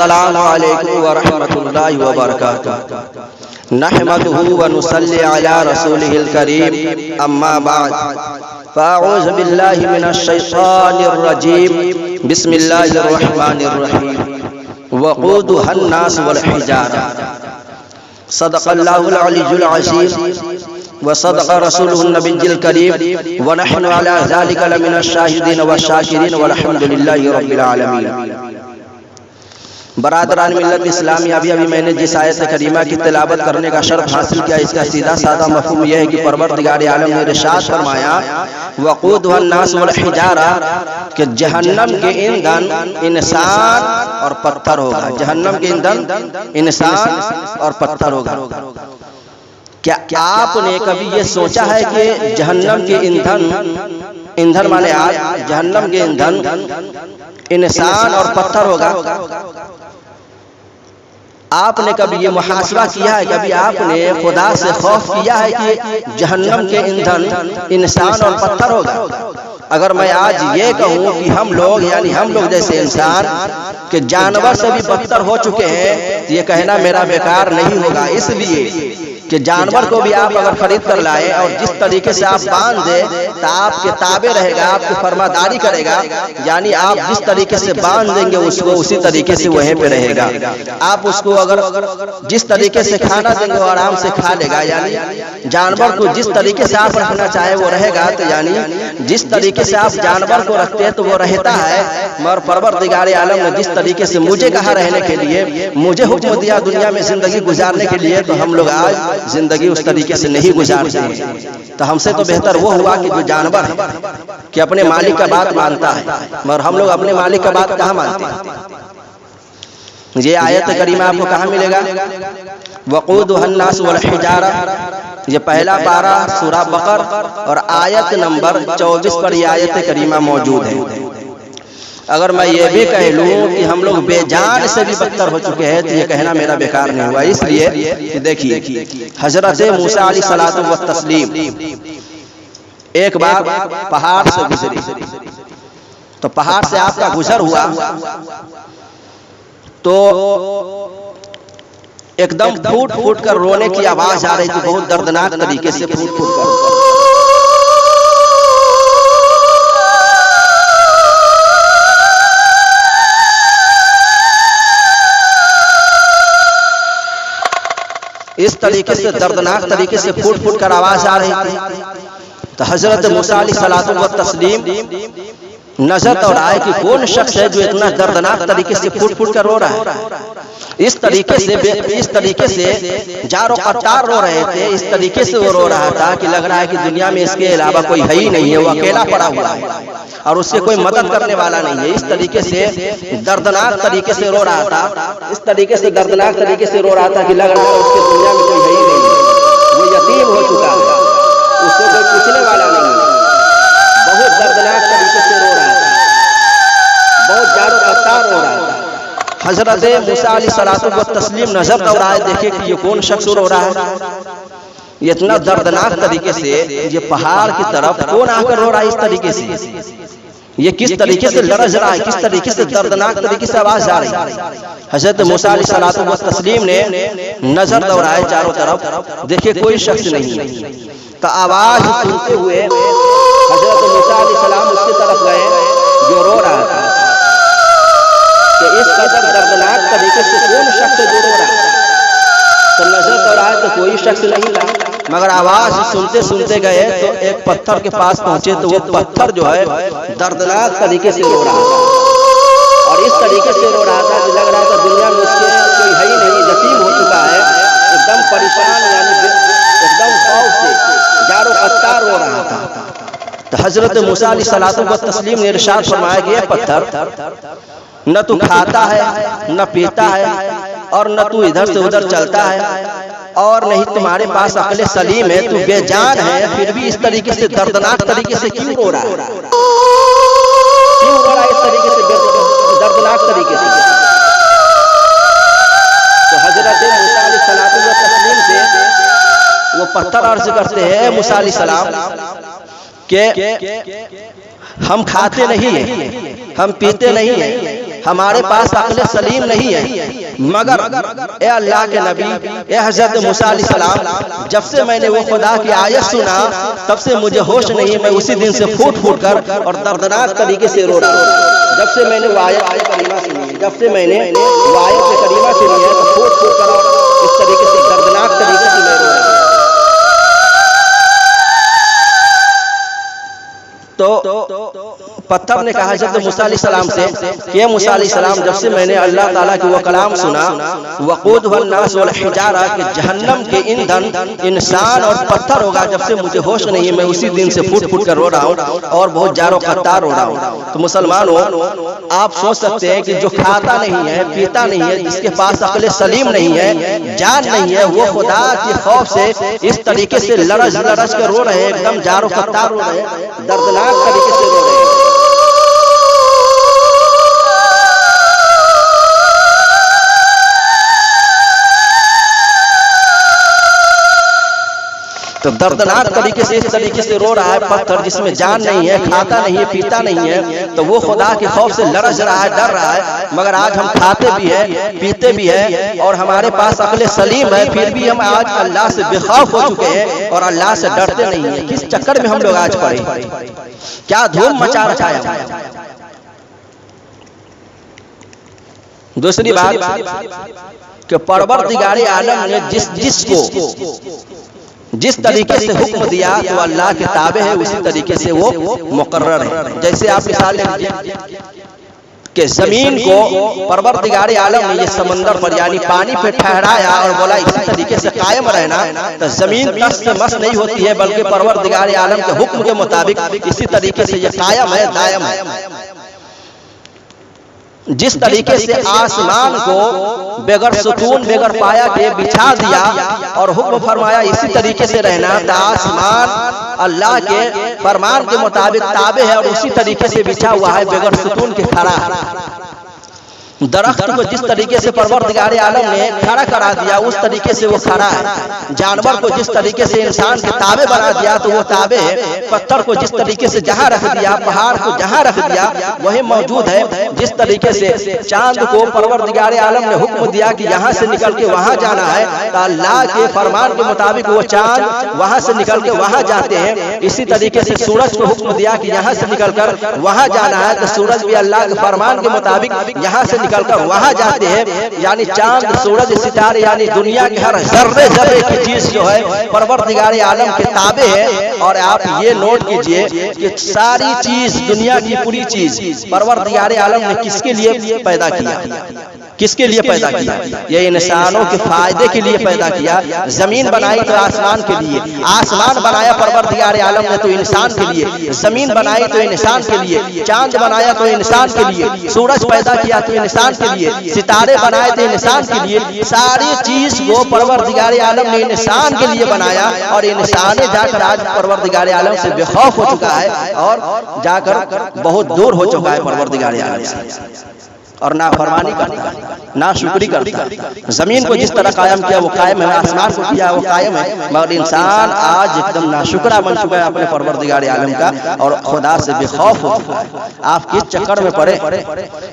अस्सलामु अलैकुम व रहमतुल्लाहि व बरकातुहू। नहमदुहू व नुसल्ली अला रसूलिहिल करीम, अम्मा बाद। फ़अऊज़ु बिल्लाहि मिनश शैतानिर रजीम, बिस्मिल्लाहिर रहमानिर रहीम। वक़ूदुहन नास वल हिजारा। सदक़ल्लाहुल अलीयुल अज़ीम व सदक़ रसूलुहुन नबिय्युल करीम व नहनु अला ज़ालिका लमिनश शाहिदीन व शाकिरीन वल्हम्दुलिल्लाहि रब्बिल आलमीन। बरादरान मिल्लत इस्लामी, अभी मैंने जिस आयत करीमा की तिलावत करने का शर्फ हासिल किया, इसका सीधा साधा मफ़हूम यह है कि परवरदिगार आलम ने इरशाद फरमाया वक़ूदुहन नास वल हिजारा, कि जहन्नम के ईंधन इंसान और पत्थर होगा। जहन्नम के ईंधन इंसान और पत्थर होगा। क्या आपने कभी ये सोचा है कि जहन्नम के ईंधन माने आग, जहन्नम के ईंधन इंसान और पत्थर होगा? आपने कभी ये मुहासबा किया है, कभी आपने खुदा से खौफ किया है कि जहन्नम के ईंधन इंसान और पत्थर होगा? अगर मैं आज ये कहूँ कि हम लोग यानी हम लोग जैसे इंसान के जानवर से भी बदतर हो चुके हैं, तो ये कहना मेरा बेकार नहीं होगा। इसलिए कि जानवर को भी आप अगर खरीद कर लाए और जिस तरीके से आप बांध दे तो आपके ताबे रहेगा, आपकी फरमादारी करेगा, यानी आप जिस तरीके से बांध देंगे उसको उसी तरीके से वहीं पे रहेगा। आप उसको अगर जिस तरीके से खाना देंगे वो आराम से खा लेगा। यानी जानवर को जिस तरीके से आप रखना चाहे वो रहेगा। तो यानी जिस तरीके से आप जानवर को रखते हैं तो वो रहता है, मगर परवरदिगार आलम ने जिस तरीके से मुझे कहा रहने के लिए, मुझे हुक्म दिया दुनिया में जिंदगी गुजारने के लिए, तो हम लोग आज जिंदगी उस तरीके से नहीं गुजारते हैं। तो हमसे तो बेहतर वो हुआ कि जो जानवर है कि अपने मालिक का बात मानता है, मगर हम लोग अपने मालिक का बात कहाँ मानते हैं? ये आयत करीमा आपको कहाँ मिलेगा? वक़ूदुहन नास वल हिजारा, ये पहला पारा सूरा बकर और आयत नंबर 24 पर यह आयत करीमा मौजूद है। अगर मैं ये भी कह लूँ कि हम लोग बेजान से भी बदतर हो चुके हैं, तो ये कहना मेरा बेकार नहीं हुआ। इसलिए कि देखिए हजरत मूसा अलैहिस्सलातु व तस्लीम एक बार पहाड़ से गुजरी, तो पहाड़ से आपका गुजर हुआ तो एकदम फूट फूट कर रोने की आवाज आ रही थी, बहुत दर्दनाक तरीके से फूट फूट कर। इस तरीके से दर्दनाक तरीके से फूट फूट कर आवाज आ रही थी। तो हजरत मूसा अलैहिस्सलातु व तस्लीम नजर दौड़ाए कि कौन शख्स है जो इतना दर्दनाक तरीके से फूट फूट कर रो रहा है। इस तरीके से जारो कतार रो रहे थे। इस तरीके से वो रो रहा था कि लग रहा है कि दुनिया में इसके अलावा कोई है ही नहीं है, वो अकेला पड़ा हुआ है और उससे कोई मदद करने वाला नहीं है। इस तरीके से दर्दनाक तरीके से रो रहा था, इस तरीके से दर्दनाक तरीके से रो रहा था कि लग रहा है उसके दुनिया में कोई है ही नहीं है, वो यतीम हो चुका है, उसको कोई पूछने वाला नहीं है। बहुत दर्दनाक तरीके से रो रहा था, बहुत जारो कतार रो रहा था। हजरत मूसा अलैहिस्सलातु व तस्लीम नजर दौड़ाए, देखे कि ये कौन शख्स रो रहा है, ये इतना दर्दनाक तरीके से, ये पहाड़ की तरफ कौन आकर रो रहा है इस तरीके से, ये किस तरीके से लरज रहा है, किस तरीके से दर्दनाक तरीके से आवाज आ रही है। हजरत मूसा अलैहिस्सलातु व तस्लीम ने नजर दौड़ाए चारों तरफ, देखे कोई शख्स नहीं। तो आवाज सुनते हुए हजरत मूसा अलैहिस्सलाम उसकी तरफ गए जो रो रहा था कि इस कदर दर्दनाक तरीके से कौन शख्स जो रो रहा है। तो नजर दौड़ाए तो कोई शख्स नहीं था, मगर आवाज सुनते सुनते गए तो एक पत्थर के पास पहुंचे, तो वो पत्थर जो है दर्दनाक तरीके से रो रहा था और इस तरीके से रो रहा था कि लग रहा था दुनिया में उसके कोई है ही नहीं, यतीम हो चुका है, एकदम परेशान, यानी एकदम खौफ से जारो कतार रो रहा था। तो हजरत मूसा अलैहिस्सलातु व तस्लीम ने इरशाद फरमाया कि ये पत्थर न तू खाता है, न पीता है, और न तू इधर से उधर चलता है, और नहीं तुम्हारे पास अक्ल सलीम है, तू बेजान है, फिर भी इस तरीके से दर्दनाक तरीके से क्यों रो रहा है? क्यों रो रहा है इस तरीके से दर्दनाक तरीके से? तो हजरत मूसा अलैहिस्सलातु व तस्लीम से वो पत्थर अर्ज करते हैं मूसा अलैहिस्सलाम के हम खाते नहीं है, हम पीते नहीं है, हमारे पास अक्ल सलीम नहीं है, मगर ए अल्लाह के नबी, ए हजरत मूसा अलैहिस्सलाम, जब से मैंने वो खुदा की आयत सुना तब से मुझे होश नहीं है। मैं उसी दिन से फूट फूट कर और दर्दनाक तरीके से रो रहा हूँ। जब से मैंने वो आयत करीमा सुनी है, जब से मैंने वो आयत करीमा सुनी है तो फूट फूट कर और इस तरीके से दर्दनाक तरीके से मैं रो रहा हूँ। तो पत्थर ने कहा हज़रत मूसा अलैहिस्सलाम से कि मूसा अलैहिस्सलाम, जब से मैंने अल्लाह ताला की वो कलाम सुना, वक़ूद वन्नास वल हिजारा, कि जहन्नम के ईंधन इंसान और पत्थर होगा, जब से मुझे होश नहीं है। मैं उसी दिन से फूट फूट कर रो रहा हूँ और बहुत जारो खत्तार रो रहा हूँ। तो मुसलमानों, आप सोच सकते हैं कि जो खाता नहीं है, पीता नहीं है, जिसके पास अक्ल सलीम नहीं है, जान नहीं है, वो खुदा के खौफ से इस तरीके से लरज लरज कर रो रहे हैं, एकदम जारो खत्तार रो रहे हैं, दर्दनाक तरीके से रो रहे हैं। तो दर्दनाक तरीके से इस तरीके से रो रहा है पत्थर, जिसमें जान नहीं है, खाता नहीं है, पीता नहीं है, तो वो खुदा के खौफ से लरज रहा है, डर रहा है। मगर आज हम खाते भी है, पीते भी है और हमारे पास अक्ल सलीम है, फिर भी हम आज अल्लाह से बेखौफ हो चुके हैं और अल्लाह से डरते नहीं है। किस चक्कर में हम लोग आज पड़े, क्या धूम मचा रचाया। दूसरी बात कि परवरदिगार आलम ने जिस तरीके से हुक्म दिया तो अल्लाह के ताबे है, उसी तरीके से वो मुकर्रर है। जैसे आप मिसाल कि जमीन को परवरदिगार आलम ने ये समंदर पर यानी पानी पे ठहराया और बोला इसी तरीके से कायम रहना, तो जमीन तस से मस नहीं होती है, बल्कि परवरदिगार आलम के हुक्म के मुताबिक इसी तरीके से ये कायम है, दायम है। जिस तरीके से आसमान को बेगर सुकून बेगर पाया के बिछा दिया और हुक्म फरमाया इसी तरीके से रहना, तो आसमान अल्लाह के फरमान के मुताबिक ताबे है और उसी तरीके से बिछा हुआ है, बेगर सुकून के खड़ा है। दरख्त को जिस तरीके से परवरदिगार आलम ने खड़ा करा दिया उस तरीके से वो खड़ा है। जानवर को जिस तरीके से इंसान के ताबे बना दिया तो वो ताबे है। पत्थर को जिस तरीके से जहां रख दिया, पहाड़ को जहां रख दिया वही मौजूद है। जिस तरीके से चांद को परवरदिगार आलम ने हुक्म दिया कि यहाँ से निकल के वहां जाना है, तो अल्लाह के फरमान के मुताबिक वो चांद वहां से निकल के वहां जाते हैं। इसी तरीके से सूरज को हुक्म दिया कि यहाँ से निकलकर वहां जाना है, तो सूरज भी अल्लाह के फरमान के मुताबिक यहाँ से निकलकर वहां जाते हैं। यानी चांद, सूरज, सितारे यानी दुनिया के हर जर्रे जर्रे की चीज जो है परवरदिगार आलम के ताबे है। और आप ये नोट कीजिए कि सारी चीज, दुनिया की पूरी चीज परवरदिगार आलम ने किसके लिए पैदा किया, किसके लिए पैदा किया? ये इंसानों के फायदे के लिए पैदा किया। जमीन बनाई तो आसमान के लिए, आसमान बनाया परवरदिगार आलम ने तो इंसान के लिए, जमीन बनाई तो इंसान के लिए, चांद बनाया तो इंसान के लिए, सूरज पैदा किया तो इंसान के लिए, सितारे बनाए थे इंसान के लिए। सारी चीज को परवरदिगार आलम ने इंसान के लिए बनाया और इंसान जाकर आज परवरदिगार आलम से बेखौफ हो चुका है और जाकर बहुत दूर हो चुका है परवरदिगार आलम से और नाफरमानी करता, नाशुक्री करता। जमीन को जिस तरह कायम किया वो कायम है, आसमान को किया वो कायम है, मगर इंसान आज एकदम नाशुक्रा बन चुका है अपने परवरदिगार आलम का और खुदा से बेखौफ हो चुका है। आप किस चक्कर में पड़े?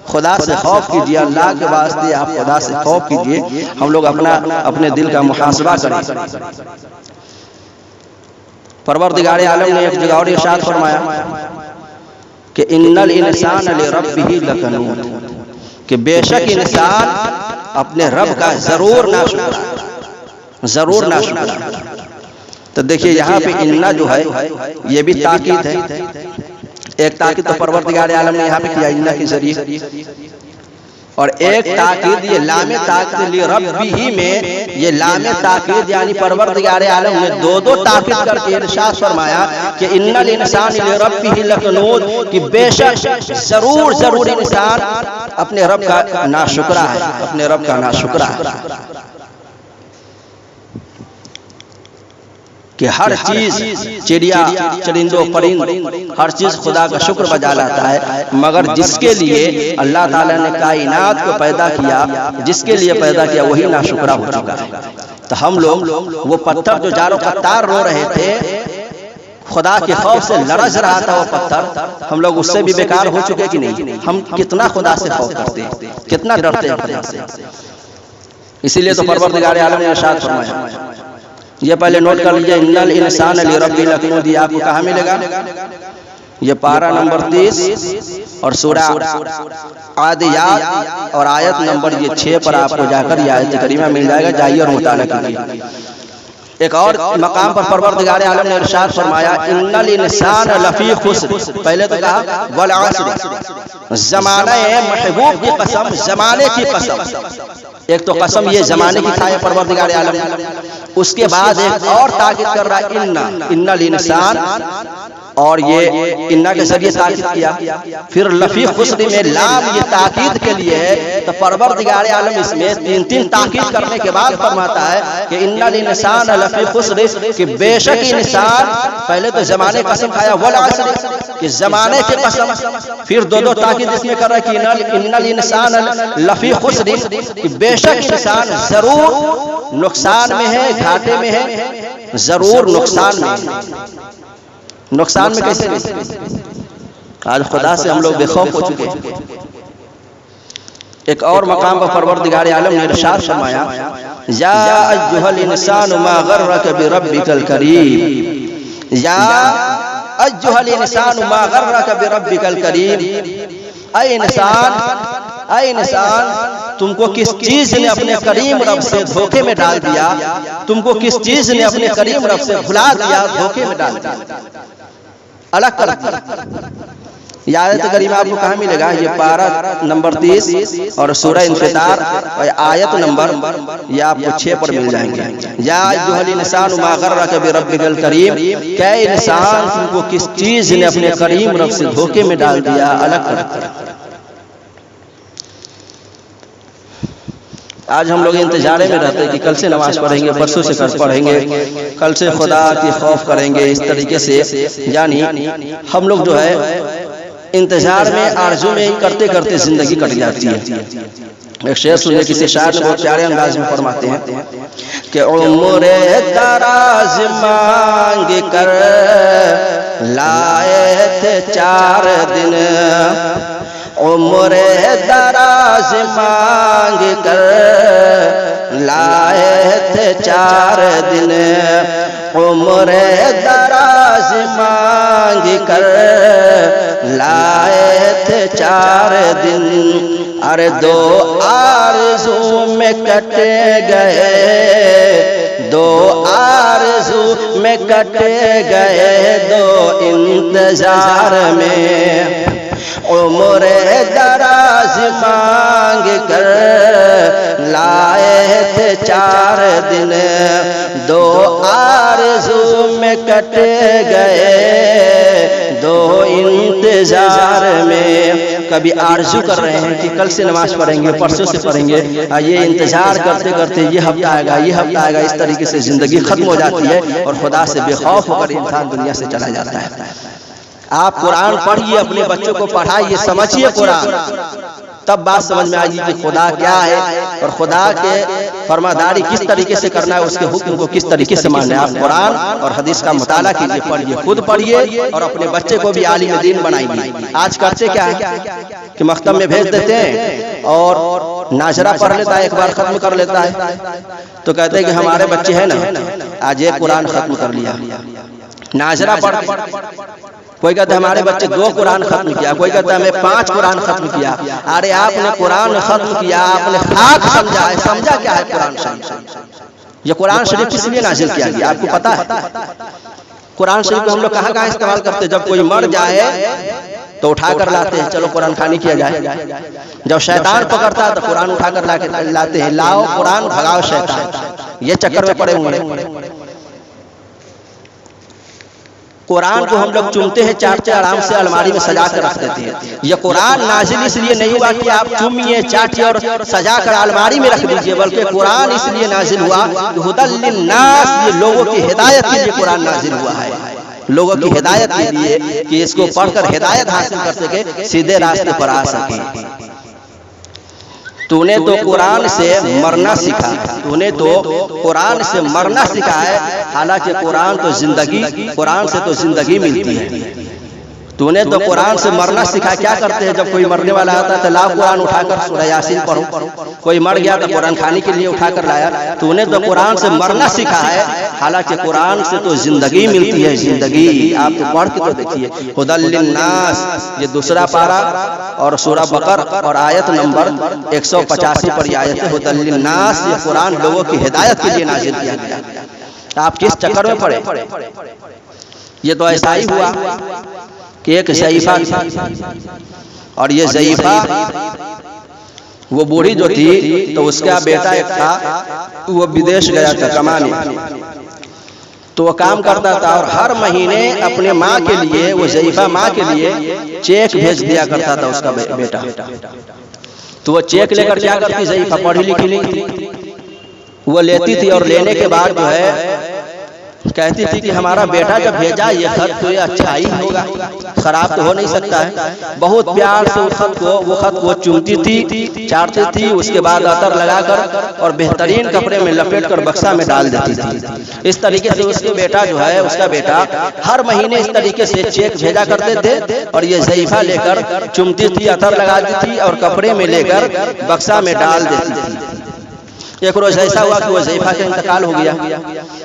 खुदा से खौफ कीजिए, अल्लाह के वास्ते आप खुदा से खौफ कीजिए। हम लोग अपने दिल का मुहासबा करें। परवरदिगार आलम ने एक जगह और इरशाद फरमाया कि इन्नल इंसान लिरब्बिही लकनूत, कि बेशक इंसान अपने रब का जरूर नाशुक्र, जरूर नाशुक्र। तो देखिए यहाँ पे इन्ना जो है ये भी ताकीद है। एक ताकीद तो परवरदिगार आलम ने यहाँ पे किया इन्ना के जरिए, और एक ताकीद ये लामे ताकीद लिए रब्बिही में, ये लामे ताकीद यानी परवरदिगार आलम ने दो ताकीद करके इरशाद फरमाया कि इन्नल इंसान लिरब्बिही लकनूत, कि बेशक जरूर जरूर इंसान अपने रब का नाशुक्रा है, अपने रब का नाशुक्रा है। कि हर चीज, चिड़िया, चरिंदों, परिंद, हर चीज खुदा का शुक्र बजा लाता है, मगर जिसके लिए अल्लाह ताला ने कायनात को पैदा किया, जिसके लिए पैदा किया वही नाशुक्रा हो चुका है। तो हम लोग वो पत्थर जो जारो कतार रो रहे थे, खुदा के खौफ से लरज रहा था वो पत्थर। हम लोग उससे भी बेकार हो चुके कि नहीं? हम कितना खुदा से खौफ करते हैं, कितना डरते हैं खुदा से। इसीलिए तो परवरदिगार आलम ने इरशाद फरमाया, ये पहले नोट कर लीजिए, इन्नल इंसान लिरब्बिल लकनूद, आपको कहाँ मिलेगा? ये पारा नंबर 30 और सूरा आदियात और आयत नंबर ये 6 पर आपको जाकर ये आयत करीमा मिल जाएगा। जाइए और मुताला कीजिए। एक और मकाम पर परवरदिगार आलम ने इरशाद फरमाया, इन्नल इंसान लफी खुस्र। पहले तो कहा वल अस्र, ज़माने महबूब की कसम, ज़माने की कसम। एक तो कसम ये ज़माने की खाए परवरदिगार आलम, उसके बाद एक और ताकीद कर रहा है इन्नल इंसान, और ये इन्ना के जरिए ताकीद किया। फिर लफी खुस्र में लाम ये ताकीद के लिए है। तो परवरदिगार आलम इसमें तीन ताकीद करने के बाद फरमाता है कि इन्नल इंसान लफी खुस्र, कि बेशक इंसान, पहले तो जमाने कसम खाया वल अस्र, कि जमाने की कसम। फिर दो ताकीद इसमें कर रहा है कि इन्नल इंसान लफी खुस्र, कि बेशक इंसान जरूर नुकसान में है, घाटे में है, जरूर नुकसान में है। नुकसान में कैसे? आज खुदा से हम लोग बेखौफ हो चुके हैं। एक और मकाम पर परवरदिगार आलम ने इरशाद फरमाया, या अय्युहल इंसान मा गर्रक बिरब्बिकल करीम, या अय्युहल इंसान मा गर्रक बिरब्बिकल करीम। ऐ इंसान, तुमको किस चीज ने अपने करीम रब से धोखे में डाल दिया? तुमको किस चीज ने अपने करीम रब से भुला दिया, धोखे में डाल दिया, अलग कर दिया? यह आयत करीमा आपको कहाँ मिलेगा? ये पारा नंबर 30 और सूरह इंफितार और आयत नंबर ये आपको 6 पर मिल जाएंगे। या अय्युहल इंसान मा गर्रक बिरब्बिकल करीम, क्या इंसान तुमको किस चीज ने अपने करीम रब से धोखे में डाल दिया, अलग कर दिया? आज हम लोग इंतजारे में रहते हैं कि कल से नमाज पढ़ेंगे, परसों से कल पढ़ेंगे, कल से खुदा की खौफ करेंगे। इस तरीके से यानी हम लोग जो है इंतजार में, आरजू में ही करते करते जिंदगी कट जाती है। एक शेर सुनिए, किसी शायर ने बहुत प्यारे अंदाज में फरमाते हैं कि उम्र दराज मांग कर लाए थे 4 दिन, उम्र दराज मांग कर लाए थे 4 दिन, उम्र दराज मांग कर लाए थे 4 दिन। अरे 2 आरज़ू में कट गए, 2 आरज़ू में कट गए, 2 इंतजार में। उम्र दराज मांग कर लाए थे 4 दिन, 2 आरज़ू में कट गए, 2 इंतजार में। कभी आरज़ू कर रहे हैं कि कल से नमाज पढ़ेंगे, परसों से पढ़ेंगे, ये इंतजार करते करते ये हफ्ता आएगा, ये हफ्ता आएगा, इस तरीके से जिंदगी खत्म हो जाती है और खुदा से बेखौफ होकर इंसान दुनिया से चला जाता है। आप कुरान पढ़िए, अपने बच्चों को पढ़ाइए, समझिए कुरान, तब बात समझ में आएगी कि खुदा क्या है और खुदा के फरमादारी किस तरीके से करना है, उसके हुक्म को किस तरीके से मानना है। आप कुरान और हदीस का मुताला कीजिए, पढ़िए, खुद पढ़िए और अपने बच्चे को भी आलिम दीन बनाइए। आज करते क्या है कि मख्तम में भेज देते हैं और नाजरा पढ़ लेता है, एक बार खत्म कर लेता है, तो कहते हैं कि हमारे बच्चे हैं ना, आज एक कुरान खत्म कर लिया, नाजरा पढ़। कोई कहता है हमारे बच्चे 2 कुरान खत्म किया, कोई कहता है हमें 5 कुरान खत्म किया। अरे आपने कुरान खत्म किया, आपने खाक समझा है, समझा क्या है कुरान शरीफ? ये कुरान शरीफ किस लिए नाजिल किया गया आपको पता है? कुरान शरीफ को हम लोग कहाँ कहाँ इस्तेमाल करते हैं? जब कोई मर जाए तो उठा कर लाते हैं, चलो कुरान खानी किया जाए। जब शैतान पकड़ता है तो कुरान उठा कर लाते हैं, लाओ कुरान भगाओ शैतान। ये चक्कर में पड़े हुए। कुरान को हम लोग चुनते हैं, चाटते आराम से अलमारी में सजा कर रख देते हैं। ये कुरान नाजिल इसलिए नहीं हुआ कि आप चुमिए, चाटिए और सजा कर अलमारी में रख दीजिए, बल्कि कुरान इसलिए नाजिल हुआ हुदल लिन्नास, ये लोगों की हिदायत के लिए कुरान नाजिल हुआ है, लोगों की हिदायत के लिए कि इसको पढ़कर हिदायत हासिल कर सके, सीधे रास्ते पर आ सके। तूने तो कुरान से मरना सीखा, तूने तो कुरान से मरना सीखा है, हालांकि कुरान तो जिंदगी, कुरान से तो जिंदगी मिलती है। तूने तो कुरान से मरना सीखा। क्या करते हैं जब कोई मरने वाला आता है तो लाओ कुरान उठाकर सूरह यासीन पढ़ो, कोई मर गया तो कुरान खाने के लिए उठाकर लाया। तूने तो कुरान से मरना सीखा है, हालांकि कुरान से तो जिंदगी मिलती है, जिंदगी। आप तो पढ़ के तो देखिए, हुदल लिन्नास, ये दूसरा पारा और सूरह बकर और आयत नंबर 185 पर आयत है। हुदल लिन्नास, ये कुरान लोगों की हिदायत के लिए नाज़िल किया गया। आप किस चक्कर में पड़े? ये तो ऐसा ही हुआ कि एक ज़ईफ़ा थी, और ये ज़ईफ़ा वो बूढ़ी जो थी तो उसका बेटा एक था, वो विदेश गया था कमाने, तो वो काम करता था और हर महीने अपने माँ के लिए, वो ज़ईफ़ा माँ के लिए चेक भेज दिया करता था उसका बेटा। तो वो चेक लेकर क्या करती, ज़ईफ़ा पढ़ी लिखी नहीं थी, वो लेती थी और लेने के बाद जो है कहती थी कि हमारा बेटा जब भेजा ये खत तो ये अच्छा ही होगा, खराब तो हो नहीं सकता है। बहुत प्यार से वो खत को चूमती थी, चाटती थी, उसके बाद अतर लगाकर और बेहतरीन कपड़े में लपेट कर बक्सा में डाल देती थी। इस तरीके से उसके बेटा जो है, उसका बेटा हर महीने इस तरीके से चेक भेजा करते थे, और ये ज़ईफ़ा लेकर चूमती थी, अतर लगाती थी और कपड़े में लेकर बक्सा में डाल देती थी। एक रोज ऐसा हुआ कि वो ज़ईफ़ा का इंतकाल हो गया।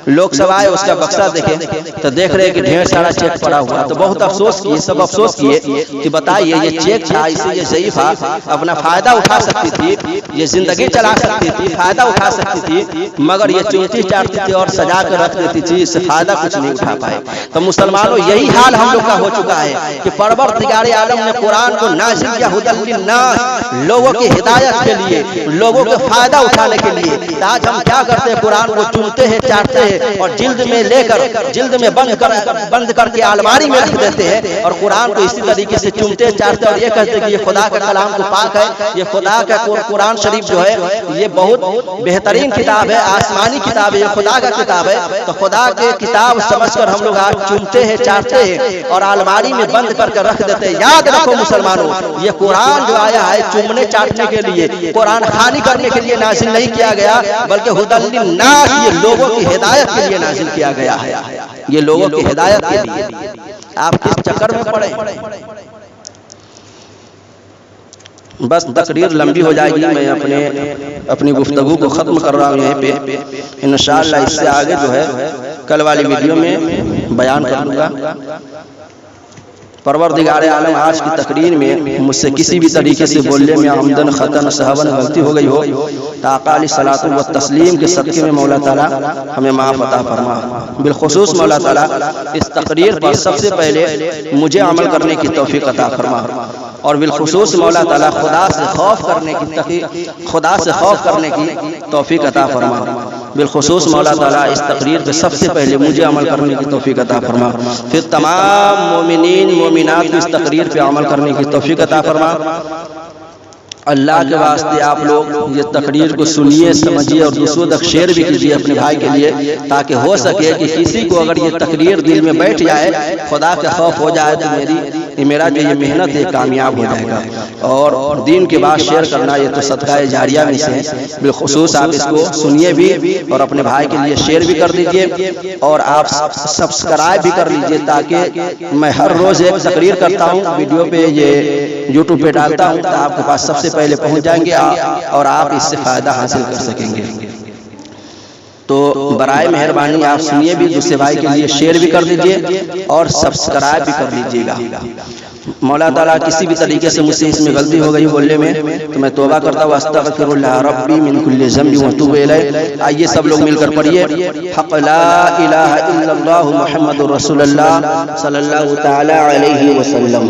लोग सब आए, उसका बक्सा देखे तो देख रहे कि ढेर सारा चेक पड़ा हुआ। तो बहुत अफसोस किए, सब अफसोस किए कि बताइए ये चेक था, इससे ये ज़ईफ़ा अपना फायदा उठा सकती थी, ये जिंदगी चला सकती थी, फायदा उठा सकती थी, मगर ये चूमती चाटती थी और सजा कर रख देती थी, इससे फायदा कुछ नहीं उठा पाए। तो मुसलमानों, यही हाल हम लोग का हो चुका है कि परवरदिगार आलम ने कुरान को नाज़िल किया हुदल लिन्नास, लोगों की हिदायत के लिए, लोगों के फायदा उठाने के लिए। आज हम क्या करते हैं, कुरान को चुनते हैं, चाटते हैं और जिल्द में लेकर, जिल्द में बंद करके अलमारी में रख देते हैं, और कुरान को इसी तरीके से चुनते चाटते और ये कहते हैं कि ये खुदा का कलाम तो पाक है, ये खुदा का कुरान शरीफ जो है ये बहुत बेहतरीन किताब है, आसमानी किताब है, ये खुदा का किताब है। तो खुदा के किताब समझकर हम लोग आज चुनते हैं, चाटते हैं और अलमारी में बंद करके रख देते हैं। याद रखो मुसलमानों, ये कुरान जो आया है चुमने चाटने के लिए, कुरान खानी करने के लिए नाज़िल नहीं किया गया, बल्कि हुदल लिन्नास, ये लोगों की हिदायत के लिए नाज़िल किया गया है, ये लोगों की हिदायत के लिए। आप किस चक्कर में पड़े? बस तकरीर लंबी हो जाएगी, मैं अपनी गुफ्तगू को ख़त्म कर रहा हूँ यहीं पे। इंशाअल्लाह इससे आगे जो है कल वाली वीडियो में बयान कर दूँगा। परवरदिगार आलम, आज की तकरीर में मुझसे किसी भी तरीके से बोलने में आमदन खतन सहवन गलती हो गई हो, ताक़ा अलैहिस्सलातु व तस्लीम के सदक़े में मौला ताला हमें माफ़ अता फरमा। बिलख़ुसूस मौला ताला इस तकरीर पर सबसे पहले मुझे अमल करने की तौफ़ीक़ अता फरमा, और बिलख़ुसूस मौला ताला खुदा से खौफ करने की तौफ़ीक़ अता फरमा। बिलख़ुसूस मौला ताला इस तकरीर पे सबसे पहले मुझे अमल करने की तौफ़ीक़ अता फरमा, फिर तमाम मोमिनीन मोमिनात को इस तकरीर पे अमल करने की तौफ़ीक़ अता फरमा। अल्लाह के वास्ते आप लोग ये तकरीर को सुनिए, समझिए और दूसरों तक शेयर भी कीजिए अपने भाई के लिए, ताकि हो सके कि किसी को अगर ये तकरीर दिल में बैठ जाए, खुदा का खौफ हो जाए, तो मेरा जो ये मेहनत है कामयाब हो जाएगा। और दीन के बाद शेयर करना ये तो सदका जारिया में से है। बिलखुसूस आप इसको सुनिए भी और अपने भाई के लिए शेयर भी कर दीजिए, और आप सब्सक्राइब भी कर लीजिए, ताकि मैं हर रोज़ एक तकरीर करता हूँ वीडियो पे, ये यूट्यूब पे डालता हूँ, तो आपके पास सबसे पहले पहुंच जाएंगे और आप इससे फायदा हासिल कर सकेंगे। तो बराए मेहरबानी आप सुनिए भी, दूसरे भाई के लिए शेयर भी कर दीजिए और सब्सक्राइब भी कर लीजिएगा। मौला ताला किसी भी तरीके से मुझसे इसमें गलती हो गई बोलने में, तो मैं तौबा करता हूँ, अस्तगफिरुल्लाह रब्बी मिन कुल्लि ज़ंबि व अतूबु इलैह। आइए सब लोग मिलकर पढ़िए, हक़ ला इलाहा इल्लल्लाहु मुहम्मदुर रसूलुल्लाह सल्लल्लाहु तआला अलैहि वसल्लम।